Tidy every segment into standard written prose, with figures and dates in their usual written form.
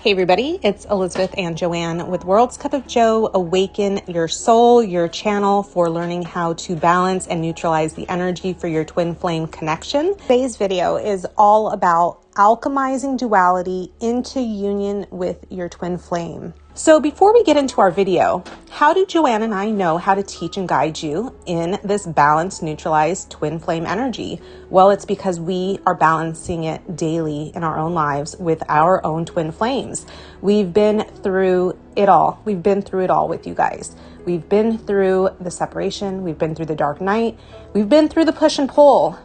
Hey everybody, it's Elizabeth and Joanne with World's Cup of Joe. Awaken your soul, your channel for learning how to balance and neutralize the energy for your twin flame connection. Today's video is all about alchemizing duality into union with your twin flame. So before we get into our video, how do Joanne and I know how to teach and guide you in this balanced, neutralized twin flame energy? Well, it's because we are balancing it daily in our own lives with our own twin flames. We've been through it all. We've been through it all with you guys. We've been through the separation. We've been through the dark night. We've been through the push and pull.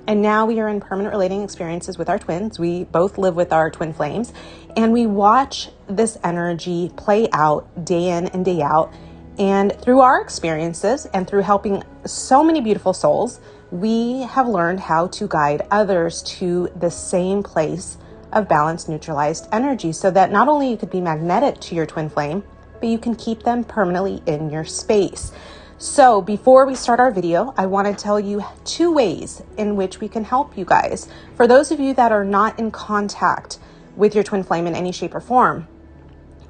And now we are in permanent relating experiences with our twins. We both live with our twin flames, and we watch this energy play out day in and day out. And through our experiences and through helping so many beautiful souls, we have learned how to guide others to the same place of balanced, neutralized energy so that not only you could be magnetic to your twin flame, but you can keep them permanently in your space. So before we start our video, I want to tell you 2 ways in which we can help you guys. For those of you that are not in contact with your twin flame in any shape or form,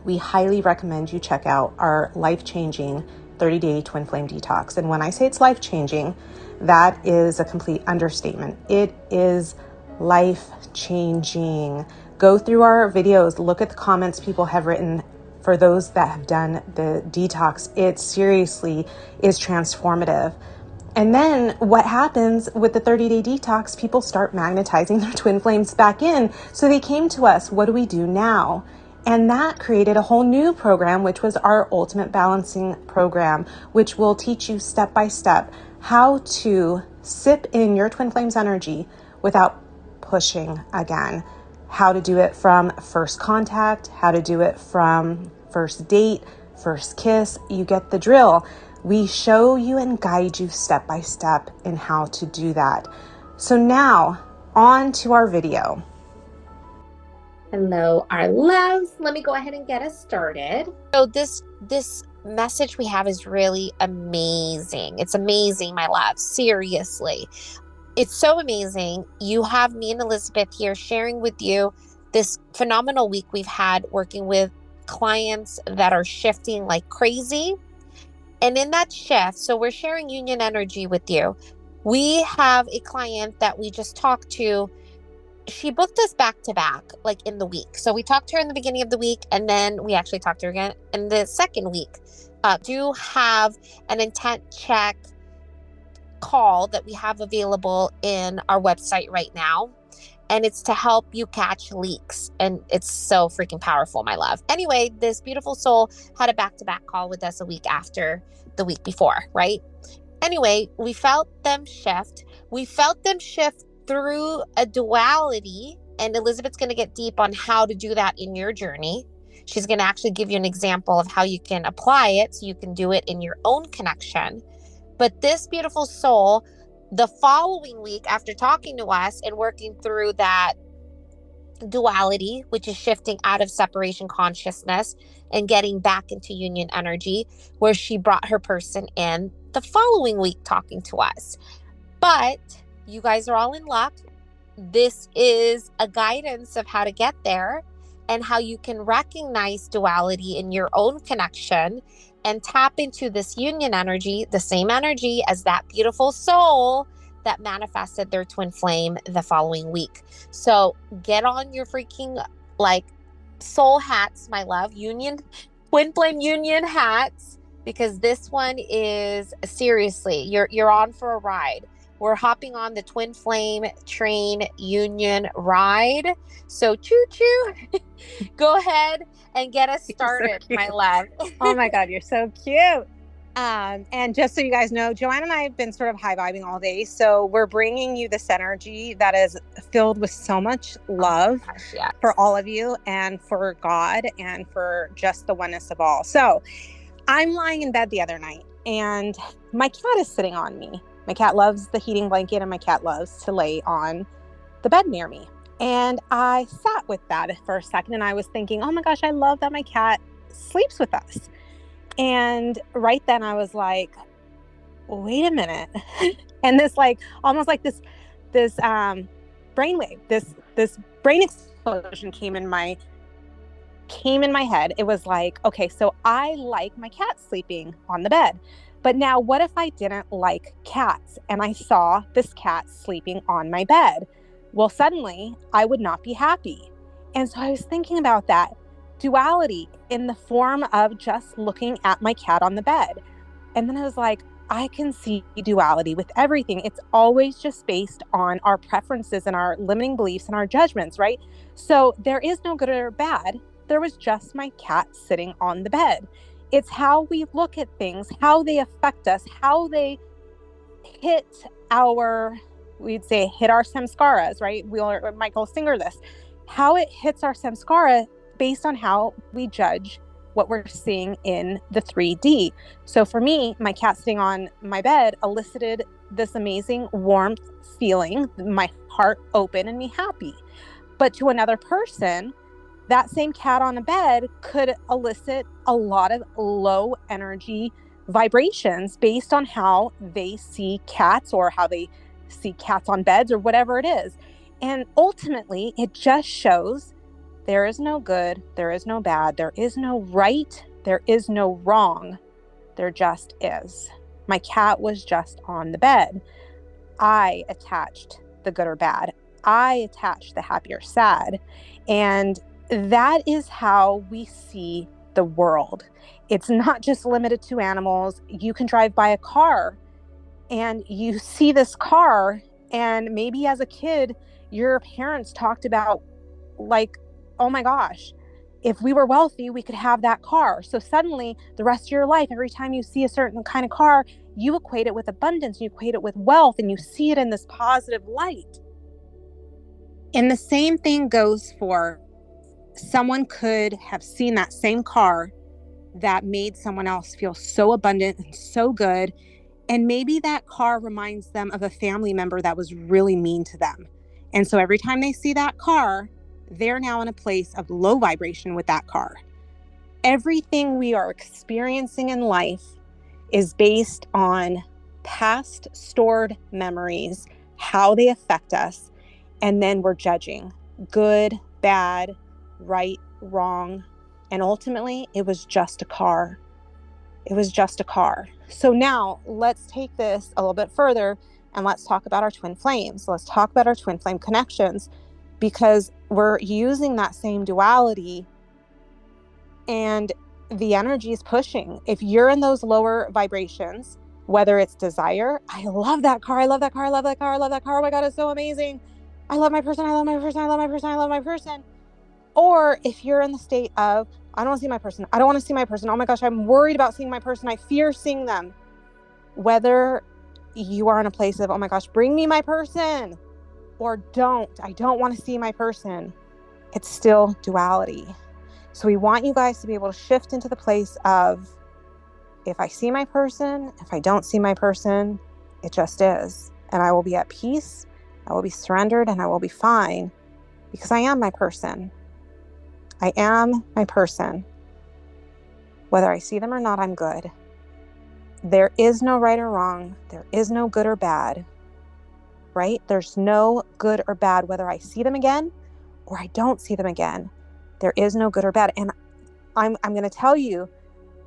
we highly recommend you check out our life-changing 30-day twin flame detox. And when I say it's life-changing, that is a complete understatement. It is life-changing. Go through our videos, look at the comments people have written. For those that have done the detox, it seriously is transformative. And then what happens with the 30-day detox, people start magnetizing their twin flames back in. So they came to us, what do we do now? And that created a whole new program, which was our Ultimate Balancing Program, which will teach you step by step how to sip in your twin flames energy without pushing again. How to do it from first contact, how to do it from first date, first kiss. You get the drill. We show you and guide you step by step in how to do that. So now on to our video. Hello, our loves. Let me go ahead and get us started. So this message we have is really amazing. It's amazing, my love. Seriously. It's so amazing. You have me and Elizabeth here sharing with you this phenomenal week we've had working with clients that are shifting like crazy. And in that shift, so we're sharing union energy with you. We have a client that we just talked to. She booked us back to back, like in the week. So we talked to her in the beginning of the week, and then we actually talked to her again in the second week. Do have an intent check call that we have available in our website right now, and it's to help you catch leaks, and it's so freaking powerful, my love. Anyway, this beautiful soul had a back-to-back call with us a week after the week before, right? Anyway, we felt them shift through a duality, and Elizabeth's going to get deep on how to do that in your journey. She's going to actually give you an example of how you can apply it so you can do it in your own connection. But this beautiful soul, the following week after talking to us and working through that duality, which is shifting out of separation consciousness and getting back into union energy, where she brought her person in the following week talking to us. But you guys are all in luck. This is a guidance of how to get there and how you can recognize duality in your own connection and tap into this union energy, the same energy as that beautiful soul that manifested their twin flame the following week. So get on your freaking soul hats, my love, twin flame union hats, because this one is seriously, you're on for a ride. We're hopping on the twin flame train union ride. So choo-choo, go ahead and get us started, so my love. Oh my God, you're so cute. And just so you guys know, Joanne and I have been sort of high vibing all day. So we're bringing you this energy that is filled with so much love for all of you and for God and for just the oneness of all. So I'm lying in bed the other night and my cat is sitting on me. My cat loves the heating blanket and my cat loves to lay on the bed near me. And I sat with that for a second and I was thinking, oh my gosh, I love that my cat sleeps with us. And right then I was like, wait a minute. And this almost like this brainwave, this brain explosion came in my came in my head. It was like, okay, so I like my cat sleeping on the bed. But now what if I didn't like cats and I saw this cat sleeping on my bed? Well, suddenly I would not be happy. And so I was thinking about that duality in the form of just looking at my cat on the bed. And then I was like, I can see duality with everything. It's always just based on our preferences and our limiting beliefs and our judgments, right? So there is no good or bad. There was just my cat sitting on the bed. It's how we look at things, how they affect us, how they hit we'd say hit our samskaras, right? Michael Singer this, how it hits our samskara based on how we judge what we're seeing in the 3D. So for me, my cat sitting on my bed elicited this amazing warmth feeling, my heart open and me happy. But to another person, that same cat on a bed could elicit a lot of low energy vibrations based on how they see cats or how they see cats on beds or whatever it is. And ultimately, it just shows there is no good, there is no bad, there is no right, there is no wrong. There just is. My cat was just on the bed. I attached the good or bad. I attached the happy or sad. And that is how we see the world. It's not just limited to animals. You can drive by a car and you see this car, and maybe as a kid, your parents talked about, like, oh my gosh, if we were wealthy, we could have that car. So suddenly the rest of your life, every time you see a certain kind of car, you equate it with abundance, you equate it with wealth, and you see it in this positive light. And the same thing goes for someone could have seen that same car that made someone else feel so abundant and so good. And maybe that car reminds them of a family member that was really mean to them. And so every time they see that car, they're now in a place of low vibration with that car. Everything we are experiencing in life is based on past stored memories, how they affect us, and then we're judging good, bad, right, wrong. And ultimately, it was just a car. It was just a car. So now let's take this a little bit further and let's talk about our twin flames. Let's talk about our twin flame connections, because we're using that same duality and the energy is pushing. If you're in those lower vibrations, whether it's desire, I love that car, I love that car, I love that car, I love that car, oh my God, it's so amazing. I love my person, I love my person, I love my person, I love my person. Or if you're in the state of, I don't want to see my person, I don't want to see my person, oh my gosh, I'm worried about seeing my person, I fear seeing them. Whether you are in a place of, oh my gosh, bring me my person, or I don't want to see my person, it's still duality. So we want you guys to be able to shift into the place of, if I see my person, if I don't see my person, it just is. And I will be at peace, I will be surrendered, and I will be fine, because I am my person. I am my person. Whether I see them or not, I'm good. There is no right or wrong. There is no good or bad, right? There's no good or bad, whether I see them again or I don't see them again. There is no good or bad. And I'm going to tell you,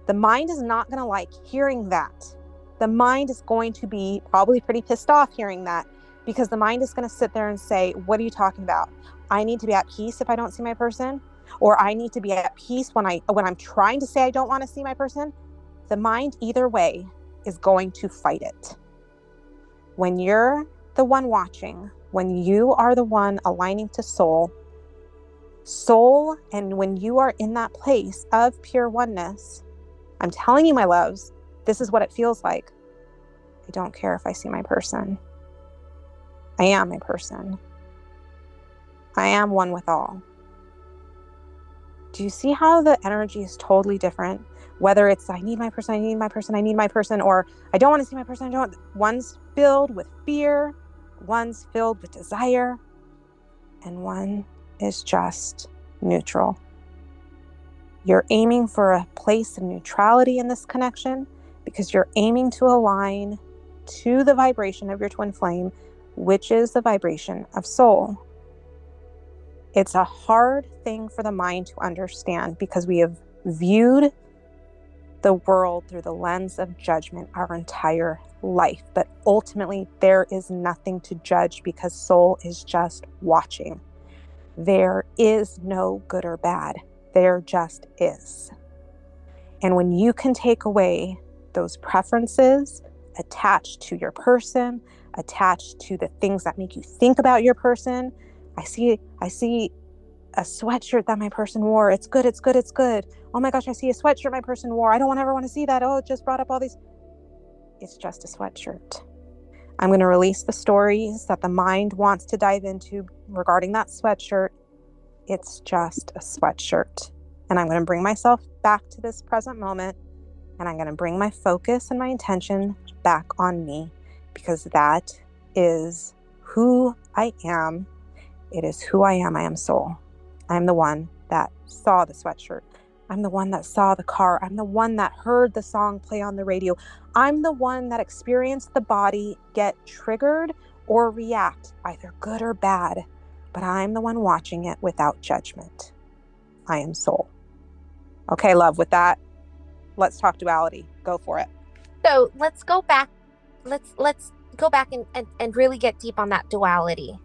the mind is not going to like hearing that. The mind is going to be probably pretty pissed off hearing that, because the mind is going to sit there and say, what are you talking about? I need to be at peace if I don't see my person, or I need to be at peace when I'm trying to say I don't want to see my person. The mind, either way, is going to fight it. When you're the one watching, when you are the one aligning to soul, and when you are in that place of pure oneness, I'm telling you, my loves, this is what it feels like. I don't care if I see my person. I am my person. I am one with all. Do you see how the energy is totally different? Whether it's I need my person, I need my person, I need my person, or I don't want to see my person, one's filled with fear, one's filled with desire, and one is just neutral. You're aiming for a place of neutrality in this connection, because you're aiming to align to the vibration of your twin flame, which is the vibration of soul. It's a hard thing for the mind to understand because we have viewed the world through the lens of judgment our entire life. But ultimately, there is nothing to judge because soul is just watching. There is no good or bad. There just is. And when you can take away those preferences attached to your person, attached to the things that make you think about your person, I see a sweatshirt that my person wore. It's good, it's good, it's good. Oh my gosh, I see a sweatshirt my person wore. I don't ever want to see that. Oh, it just brought up all these. It's just a sweatshirt. I'm going to release the stories that the mind wants to dive into regarding that sweatshirt. It's just a sweatshirt. And I'm going to bring myself back to this present moment. And I'm going to bring my focus and my intention back on me, because that is who I am. It is who I am. I am soul. I'm the one that saw the sweatshirt. I'm the one that saw the car. I'm the one that heard the song play on the radio. I'm the one that experienced the body get triggered or react, either good or bad. But I'm the one watching it without judgment. I am soul. Okay, love, with that, let's talk duality. Go for it. So let's go back. Let's go back and really get deep on that duality.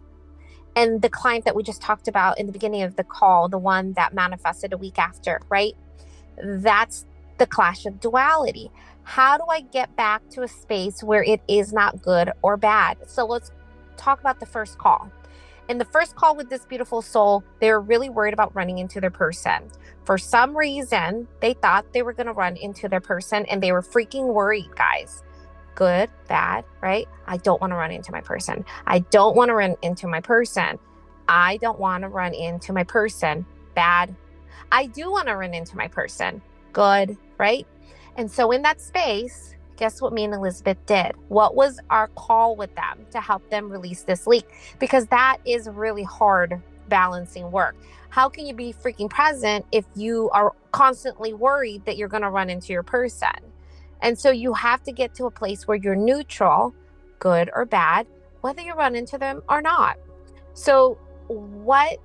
And the client that we just talked about in the beginning of the call, the one that manifested a week after, right? That's the clash of duality. How do I get back to a space where it is not good or bad? So let's talk about the first call. In the first call with this beautiful soul, they were really worried about running into their person. For some reason, they thought they were going to run into their person, and they were freaking worried, guys. Good, bad, right? I don't want to run into my person. I don't want to run into my person. I don't want to run into my person. Bad. I do want to run into my person. Good, right? And so in that space, guess what me and Elizabeth did? What was our call with them to help them release this leak? Because that is really hard balancing work. How can you be freaking present if you are constantly worried that you're going to run into your person? And so you have to get to a place where you're neutral, good or bad, whether you run into them or not. So what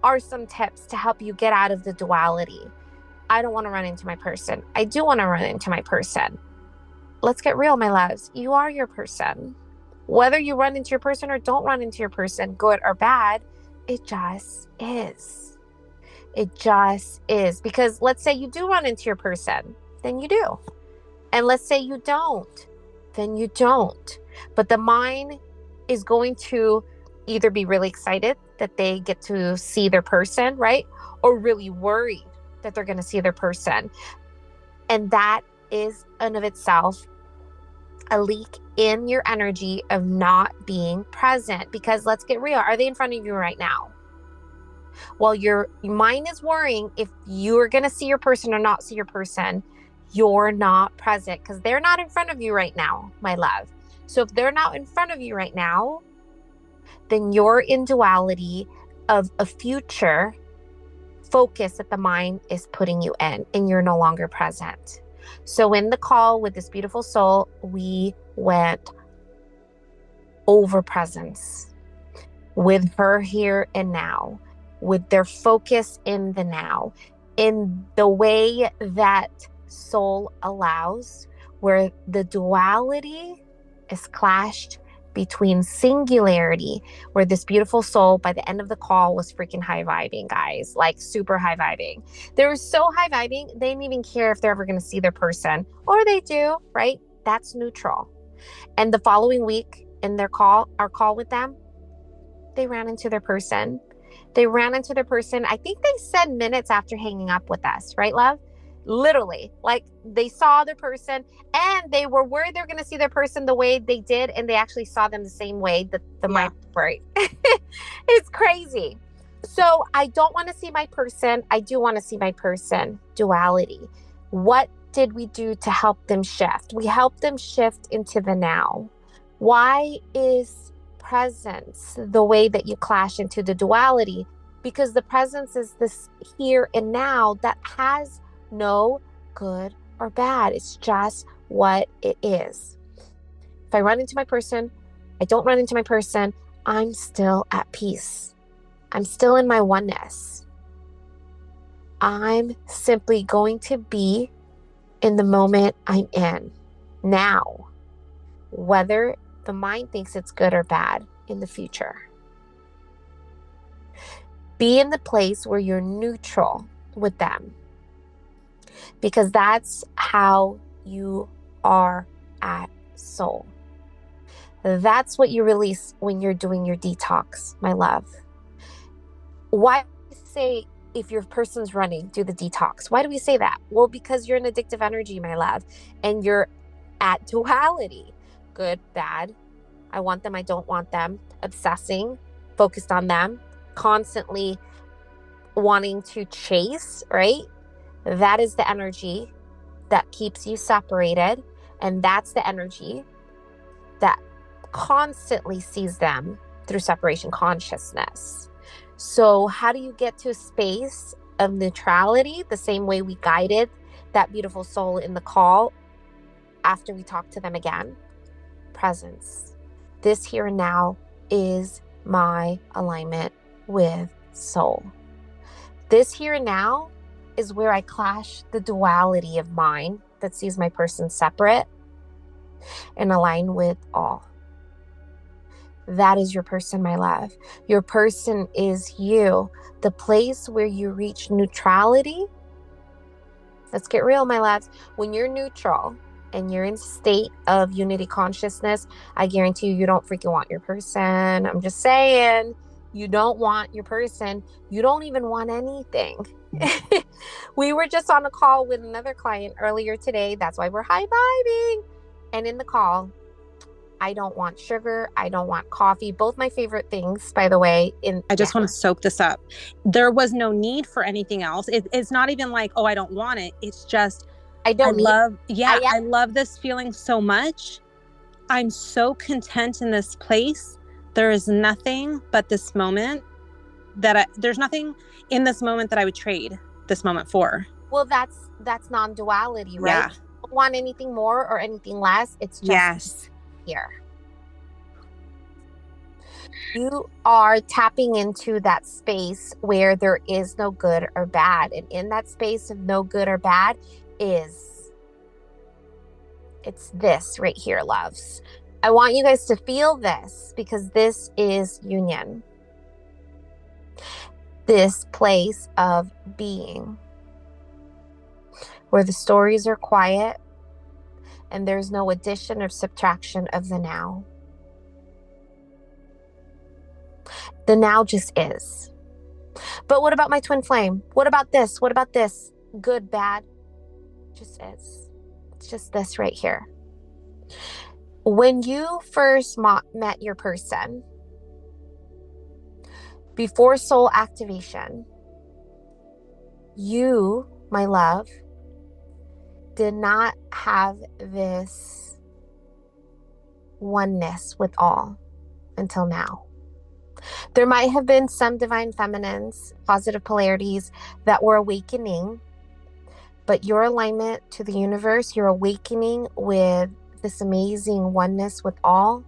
are some tips to help you get out of the duality? I don't want to run into my person. I do want to run into my person. Let's get real, my loves. You are your person. Whether you run into your person or don't run into your person, good or bad, it just is. It just is. Because let's say you do run into your person, then you do. And let's say you don't, then you don't. But the mind is going to either be really excited that they get to see their person, right? Or really worried that they're going to see their person. And that is in of itself a leak in your energy of not being present. Because let's get real. Are they in front of you right now? Well, your mind is worrying if you're going to see your person or not see your person. You're not present because they're not in front of you right now, my love. So if they're not in front of you right now, then you're in duality of a future focus that the mind is putting you in, and you're no longer present. So in the call with this beautiful soul, we went over presence with her here and now, with their focus in the now, in the way that soul allows, where the duality is clashed between singularity, where this beautiful soul by the end of the call was freaking high vibing, guys, like super high vibing. They were so high vibing, they didn't even care if they're ever going to see their person, or they do, right? That's neutral. And the following week in their call, our call with them, they ran into their person. They ran into their person. I think they said minutes after hanging up with us, right, love? Literally, like they saw their person and they were worried they're going to see their person the way they did. And they actually saw them the same way that the mind was worried. It's crazy. So I don't want to see my person. I do want to see my person. Duality. What did we do to help them shift? We helped them shift into the now. Why is presence the way that you clash into the duality? Because the presence is this here and now that has no good or bad. It's just what it is. If I run into my person, I don't run into my person, I'm still at peace. I'm still in my oneness. I'm simply going to be in the moment I'm in now, whether the mind thinks it's good or bad in the future. Be in the place where you're neutral with them, because that's how you are at soul. That's what you release when you're doing your detox, my love. Why say if your person's running, do the detox? Why do we say that? Well, because you're an addictive energy, my love, and you're at duality. Good, bad. I want them, I don't want them. Obsessing, focused on them, constantly wanting to chase, right? That is the energy that keeps you separated. And that's the energy that constantly sees them through separation consciousness. So how do you get to a space of neutrality? The same way we guided that beautiful soul in the call after we talk to them again. Presence. This here and now is my alignment with soul. This here and now is where I clash the duality of mind that sees my person separate and align with all. That is your person, my love. Your person is you. The place where you reach neutrality. Let's get real, my loves. When you're neutral and you're in state of unity consciousness, I guarantee you don't freaking want your person. I'm just saying, you don't want your person. You don't even want anything. We were just on a call with another client earlier today. That's why we're high-fiving. And in the call, I don't want sugar. I don't want coffee. Both my favorite things, by the way. I just want to soak this up. There was no need for anything else. It's not even like, oh, I don't want it. It's just, I love this feeling so much. I'm so content in this place. There is nothing but this moment there's nothing in this moment that I would trade this moment for. Well, that's non-duality, right? Yeah. You don't want anything more or anything less. It's just here. You are tapping into that space where there is no good or bad. And in that space of no good or bad it's this right here, loves. I want you guys to feel this, because this is union. This place of being where the stories are quiet and there's no addition or subtraction of the now. The now just is. But what about my twin flame? What about this? What about this? Good, bad? Just is. It's just this right here. When you first met your person, before soul activation, you, my love, did not have this oneness with all until now. There might have been some divine feminines, positive polarities that were awakening, but your alignment to the universe, your awakening with this amazing oneness with all,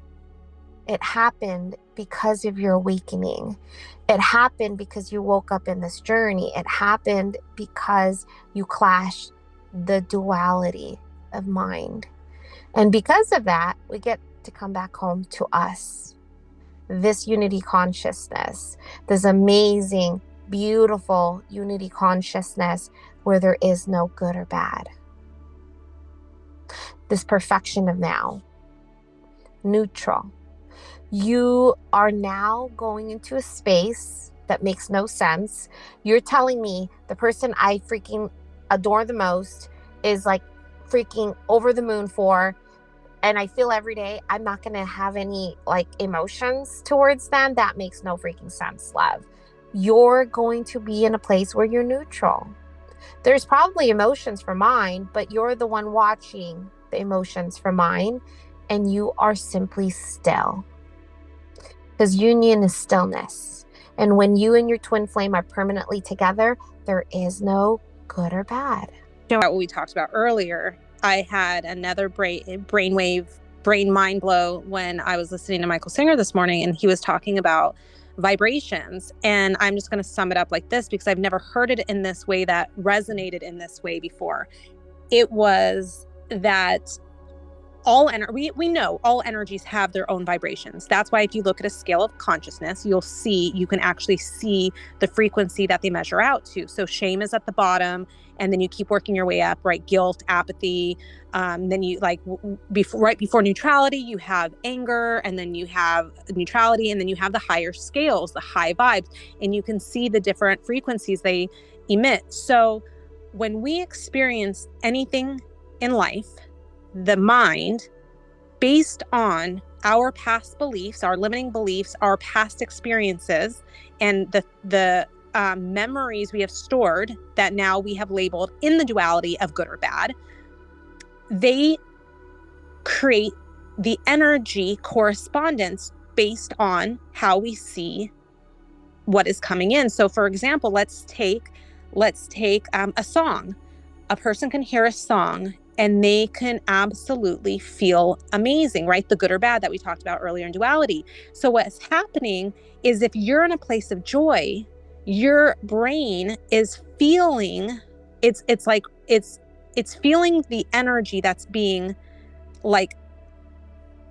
it happened because of your awakening. It happened because you woke up in this journey. It happened because you clashed the duality of mind. And because of that, we get to come back home to us. This unity consciousness, this amazing, beautiful unity consciousness where there is no good or bad. This perfection of now, neutral. You are now going into a space that makes no sense. You're telling me the person I freaking adore the most is like freaking over the moon for, and I feel every day I'm not going to have any like emotions towards them. That makes no freaking sense, love. You're going to be in a place where you're neutral. There's probably emotions for mine, but you're the one watching the emotions for mine, and you are simply still. Because union is stillness. And when you and your twin flame are permanently together, there is no good or bad. You know what we talked about earlier? I had another brainwave, brain mind blow when I was listening to Michael Singer this morning, and he was talking about vibrations. And I'm just going to sum it up like this because I've never heard it in this way that resonated in this way before. It was that we know all energies have their own vibrations. That's why if you look at a scale of consciousness, you can actually see the frequency that they measure out to. So shame is at the bottom, and then you keep working your way up, right? Guilt, apathy. Then you right before neutrality, you have anger, and then you have neutrality, and then you have the higher scales, the high vibes, and you can see the different frequencies they emit. So when we experience anything in life, the mind, based on our past beliefs, our limiting beliefs, our past experiences, and the memories we have stored that now we have labeled in the duality of good or bad, they create the energy correspondence based on how we see what is coming in. So for example, let's take a song. A person can hear a song and they can absolutely feel amazing, right? The good or bad that we talked about earlier in duality. So what's happening is if you're in a place of joy, your brain is feeling, it's feeling the energy that's being like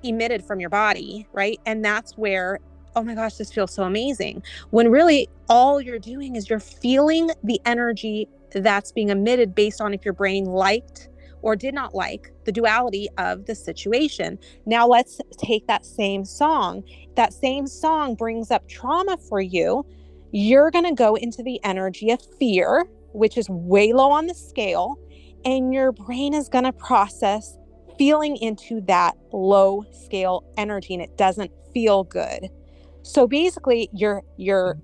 emitted from your body, right? And that's where, oh my gosh, this feels so amazing. When really all you're doing is you're feeling the energy that's being emitted based on if your brain liked or did not like the duality of the situation. Now let's take that same song. That same song brings up trauma for you. You're going to go into the energy of fear, which is way low on the scale, and your brain is going to process feeling into that low scale energy, and it doesn't feel good. So basically you're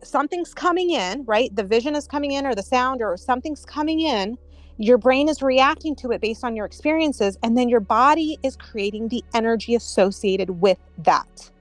something's coming in, right? The vision is coming in, or the sound, or something's coming in. Your brain is reacting to it based on your experiences, and then your body is creating the energy associated with that.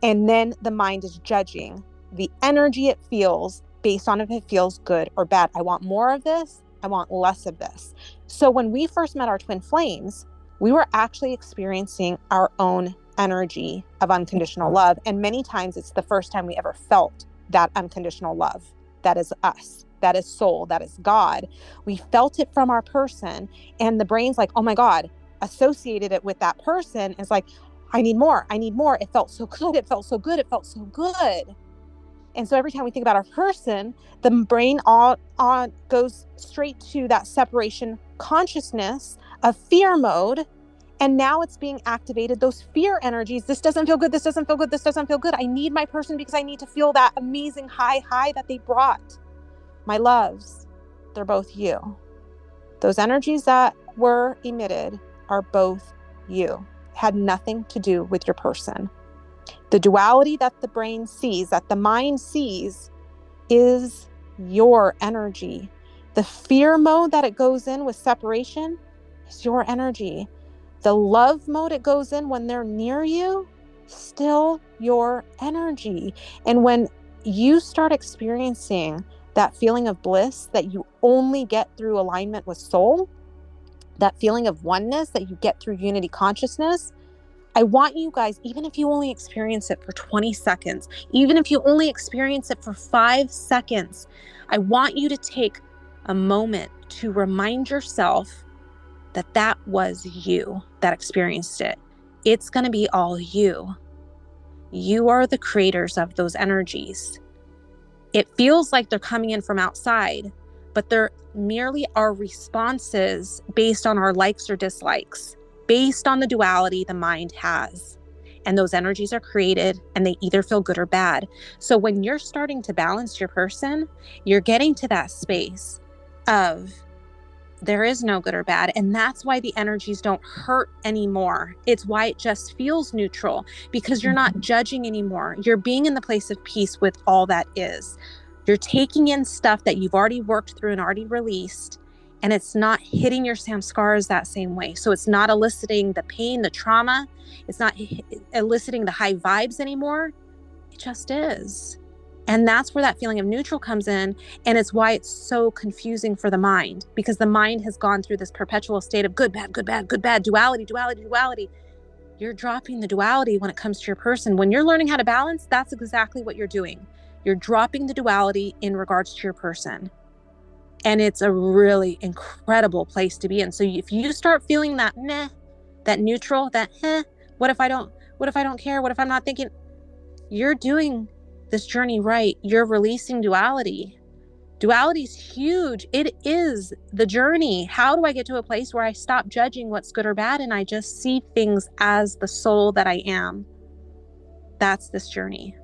And then the mind is judging the energy it feels based on if it feels good or bad. I want more of this. I want less of this. So when we first met our twin flames, we were actually experiencing our own energy of unconditional love. And many times it's the first time we ever felt that unconditional love. That is us. That is soul. That is God. We felt it from our person, and the brain's like, oh my God, associated it with that person. It's like, I need more. I need more. It felt so good. It felt so good. It felt so good. And so every time we think about our person, the brain all goes straight to that separation consciousness of fear mode. And now it's being activated, those fear energies. This doesn't feel good. This doesn't feel good. This doesn't feel good. I need my person because I need to feel that amazing high that they brought. My loves, they're both you. Those energies that were emitted are both you. It had nothing to do with your person. The duality that the brain sees, that the mind sees, is your energy. The fear mode that it goes in with separation is your energy. The love mode it goes in when they're near you, still your energy. And when you start experiencing that feeling of bliss that you only get through alignment with soul, that feeling of oneness that you get through unity consciousness, I want you guys, even if you only experience it for 20 seconds, even if you only experience it for 5 seconds, I want you to take a moment to remind yourself that that was you that experienced it. It's going to be all you. You are the creators of those energies. It feels like they're coming in from outside, but they're merely our responses based on our likes or dislikes, based on the duality the mind has. And those energies are created, and they either feel good or bad. So when you're starting to balance your person, you're getting to that space of there is no good or bad. And that's why the energies don't hurt anymore. It's why it just feels neutral, because you're not judging anymore. You're being in the place of peace with all that is. You're taking in stuff that you've already worked through and already released, and it's not hitting your samskaras that same way. So it's not eliciting the pain, the trauma. It's not eliciting the high vibes anymore. It just is. And that's where that feeling of neutral comes in. And it's why it's so confusing for the mind, because the mind has gone through this perpetual state of good, bad, good, bad, good, bad, duality, duality, duality. you're dropping the duality when it comes to your person. When you're learning how to balance, that's exactly what you're doing. You're dropping the duality in regards to your person. And it's a really incredible place to be in. So if you start feeling that meh, that neutral, that what if I don't care? What if I'm not thinking? You're doing this journey right. You're releasing duality. Duality is huge. It is the journey. How do I get to a place where I stop judging what's good or bad and I just see things as the soul that I am? That's this journey.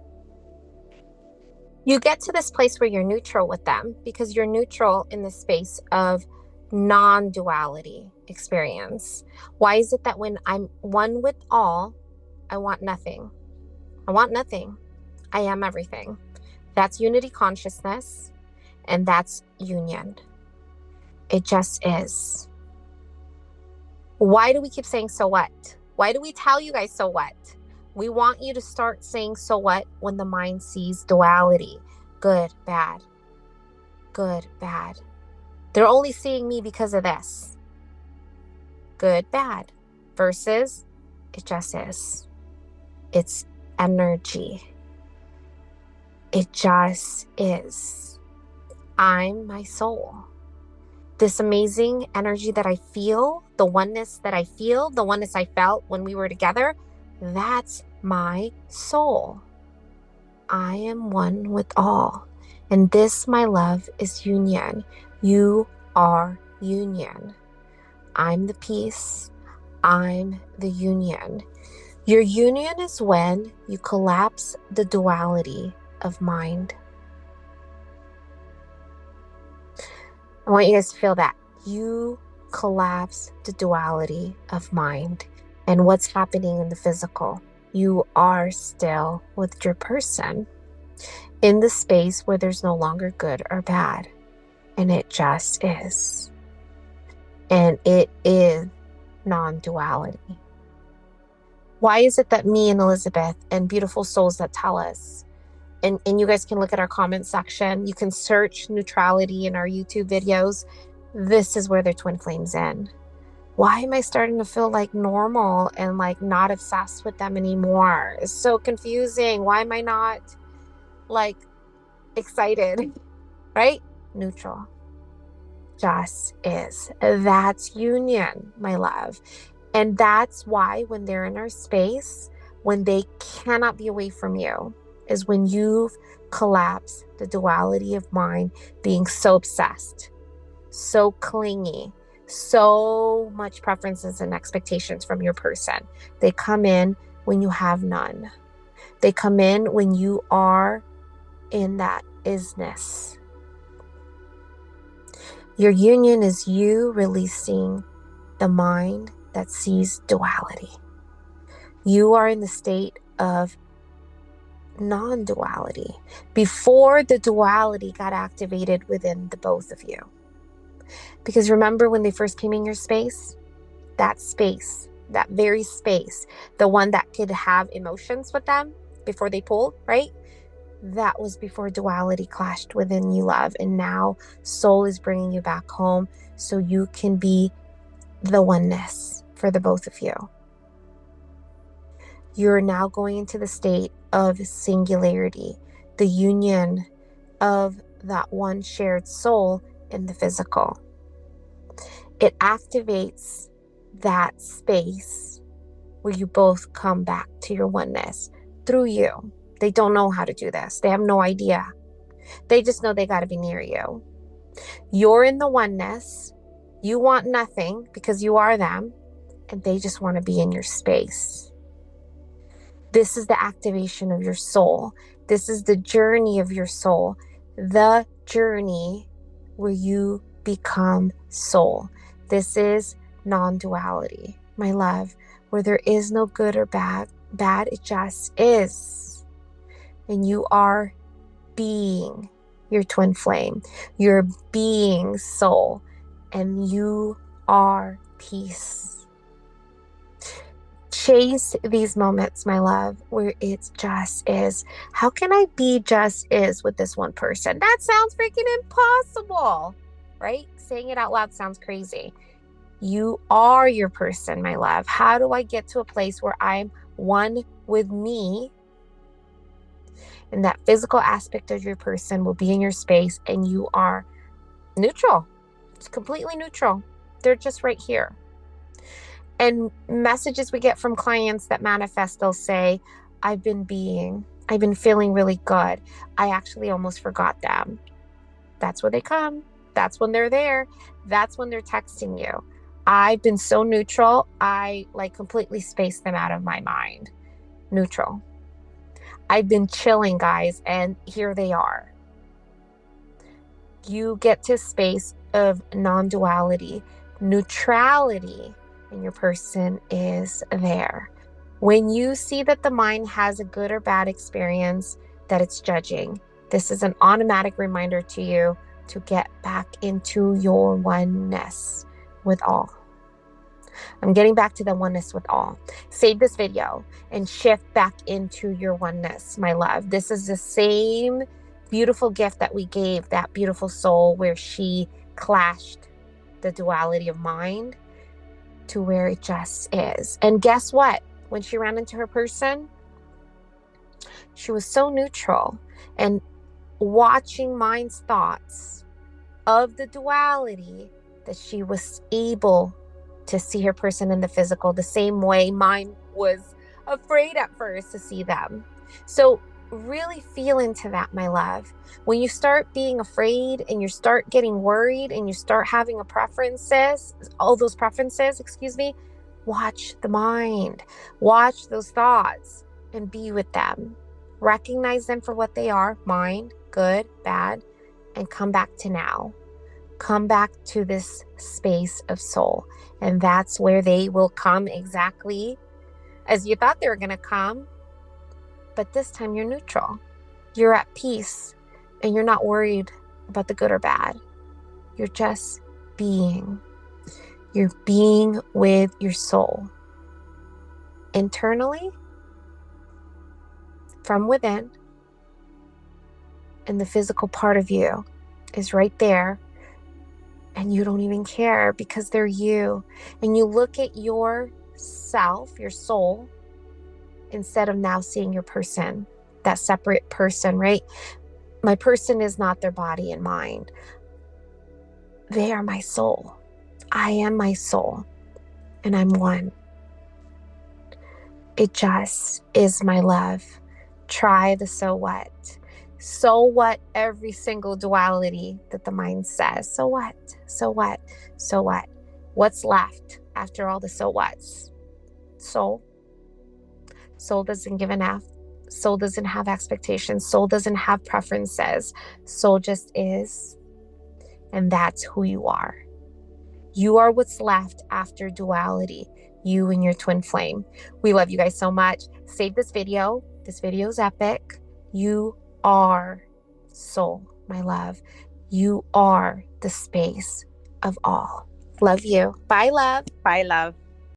You get to this place where you're neutral with them because you're neutral in the space of non-duality experience. Why is it that when I'm one with all, I want nothing? I want nothing. I am everything. That's unity consciousness, and that's union. It just is. Why do we keep saying so what? Why do we tell you guys so what? We want you to start saying so what when the mind sees duality. Good, bad. Good, bad. They're only seeing me because of this. Good, bad. Versus it just is. It's energy. It just is. I'm my soul. This amazing energy that I feel, the oneness that I feel, the oneness I felt when we were together, that's my soul. I am one with all. And this, my love, is union. You are union. I'm the peace. I'm the union. Your union is when you collapse the duality of mind. I want you guys to feel that. You collapse the duality of mind and what's happening in the physical. You are still with your person in the space where there's no longer good or bad. And it just is. And it is non-duality. Why is it that me and Elizabeth and beautiful souls that tell us, and you guys can look at our comment section, you can search neutrality in our YouTube videos, this is where their twin flames in. Why am I starting to feel like normal and like not obsessed with them anymore? It's so confusing. Why am I not like excited, right? Neutral. Just is. That's union, my love. And that's why when they're in our space, when they cannot be away from you, is when you've collapsed the duality of mind, being so obsessed, so clingy, so much preferences and expectations from your person. They come in when you have none. They come in when you are in that isness. Your union is you releasing the mind that sees duality. You are in the state of non-duality before the duality got activated within the both of you. Because remember when they first came in your space, that very space, the one that could have emotions with them before they pulled, right? That was before duality clashed within you, love. And now soul is bringing you back home so you can be the oneness for the both of you. You're now going into the state of singularity, the union of that one shared soul in the physical. It activates that space where you both come back to your oneness through you. They don't know how to do this. They have no idea. They just know they got to be near you. You're in the oneness. You want nothing because you are them, and they just want to be in your space. This is the activation of your soul. This is the journey of your soul. The journey where you become soul. This is non-duality, my love, where there is no good or bad. It just is. And you are being your twin flame. You're being soul. And you are peace. Chase these moments, my love, where it just is. How can I be just is with this one person? That sounds freaking impossible, right? Saying it out loud sounds crazy. You are your person, my love. How do I get to a place where I'm one with me? And that physical aspect of your person will be in your space and you are neutral. It's completely neutral. They're just right here. And messages we get from clients that manifest, they'll say, I've been feeling really good. I actually almost forgot them. That's where they come. That's when they're there. That's when they're texting you. I've been so neutral. I completely spaced them out of my mind. Neutral. I've been chilling, guys, and here they are. You get to space of non-duality, neutrality, and your person is there. When you see that the mind has a good or bad experience, that it's judging, this is an automatic reminder to you to get back into your oneness with all. I'm getting back to the oneness with all. Save this video and shift back into your oneness, my love. This is the same beautiful gift that we gave that beautiful soul where she clashed the duality of mind to where it just is. And guess what? When she ran into her person, she was so neutral and watching mind's thoughts of the duality that she was able to see her person in the physical the same way mine was afraid at first to see them. So really feel into that, my love. When you start being afraid and you start getting worried and you start having all those preferences, watch the mind, watch those thoughts and be with them. Recognize them for what they are, mind, good, bad, and come back to now. Come back to this space of soul. And that's where they will come exactly as you thought they were going to come. But this time you're neutral. You're at peace and you're not worried about the good or bad. You're just being. You're being with your soul. Internally, from within, and the physical part of you is right there. And you don't even care because they're you. And you look at yourself, your soul, instead of now seeing your person, that separate person, right? My person is not their body and mind. They are my soul. I am my soul. And I'm one. It just is my love. Try the so what. So what every single duality that the mind says. So what? So what? So what? What's left after all the so whats? Soul. Soul doesn't give an F. Soul doesn't have expectations. Soul doesn't have preferences. Soul just is. And that's who you are. You are what's left after duality. You and your twin flame. We love you guys so much. Save this video. This video is epic. You are soul, my love. You are the space of all. Love you. Bye, love. Bye, love.